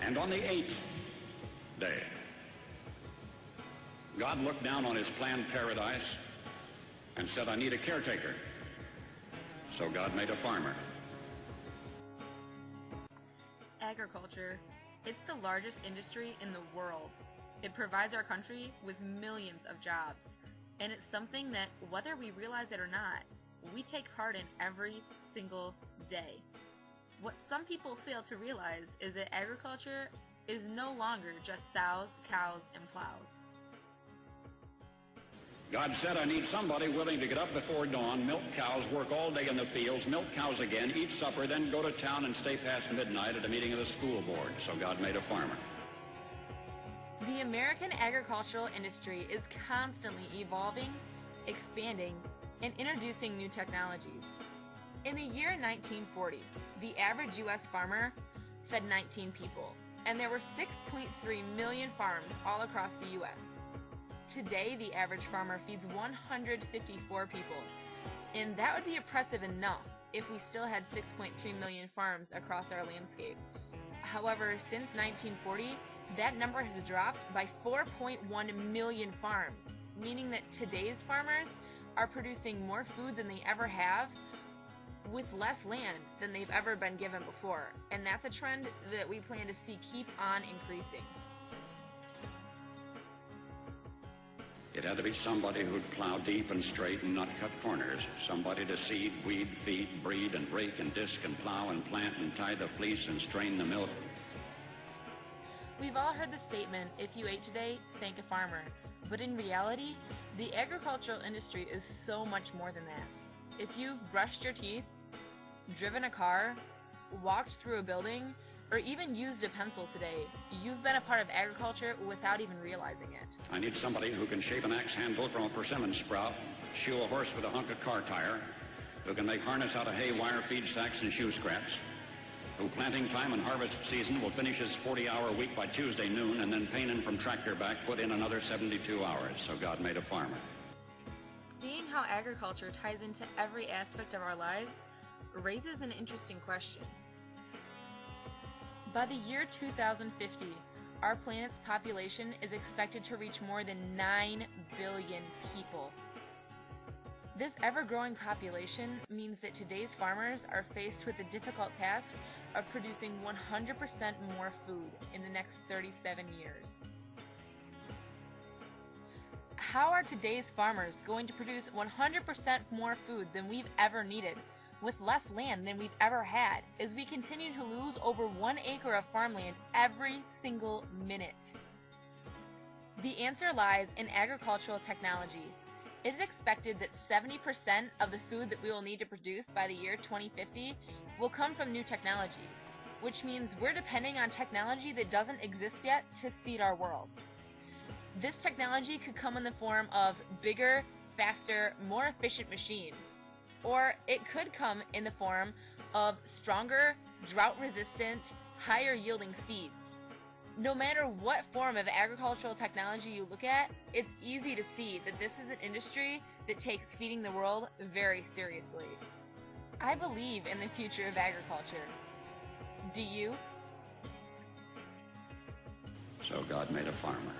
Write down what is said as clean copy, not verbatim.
And on the 8th day, God looked down on his planned paradise and said, I need a caretaker. So God made a farmer. Agriculture. It's the largest industry in the world. It provides our country with millions of jobs. And it's something that, whether we realize it or not, we take part in every single day. What some people fail to realize is that agriculture is no longer just sows, cows, and plows. God said, I need somebody willing to get up before dawn, milk cows, work all day in the fields, milk cows again, eat supper, then go to town and stay past midnight at a meeting of the school board. So God made a farmer. The American agricultural industry is constantly evolving, expanding, and introducing new technologies. In the year 1940, the average U.S. farmer fed 19 people, and there were 6.3 million farms all across the U.S. Today, the average farmer feeds 154 people, and that would be impressive enough if we still had 6.3 million farms across our landscape. However, since 1940, that number has dropped by 4.1 million farms, meaning that today's farmers are producing more food than they ever have with less land than they've ever been given before, and that's a trend that we plan to see keep on increasing. It had to be somebody who'd plow deep and straight and not cut corners. Somebody to seed, weed, feed, breed, and rake and disc and plow and plant and tie the fleece and strain the milk. We've all heard the statement, if you ate today, thank a farmer. But in reality, the agricultural industry is so much more than that. If you've brushed your teeth, driven a car, walked through a building, or even used a pencil today, you've been a part of agriculture without even realizing it. I need somebody who can shape an axe handle from a persimmon sprout, shoe a horse with a hunk of car tire, who can make harness out of hay, wire, feed sacks, and shoe scraps, who planting time and harvest season will finish his 40-hour week by Tuesday noon, and then painin' from tractor back put in another 72 hours. So God made a farmer. Seeing how agriculture ties into every aspect of our lives raises an interesting question. By the year 2050, our planet's population is expected to reach more than 9 billion people. This ever-growing population means that today's farmers are faced with the difficult task of producing 100% more food in the next 37 years. How are today's farmers going to produce 100% more food than we've ever needed, with less land than we've ever had, as we continue to lose over 1 acre of farmland every single minute? The answer lies in agricultural technology. It is expected that 70% of the food that we will need to produce by the year 2050 will come from new technologies, which means we're depending on technology that doesn't exist yet to feed our world. This technology could come in the form of bigger, faster, more efficient machines, or it could come in the form of stronger, drought-resistant, higher-yielding seeds. No matter what form of agricultural technology you look at, it's easy to see that this is an industry that takes feeding the world very seriously. I believe in the future of agriculture. Do you? So God made a farmer.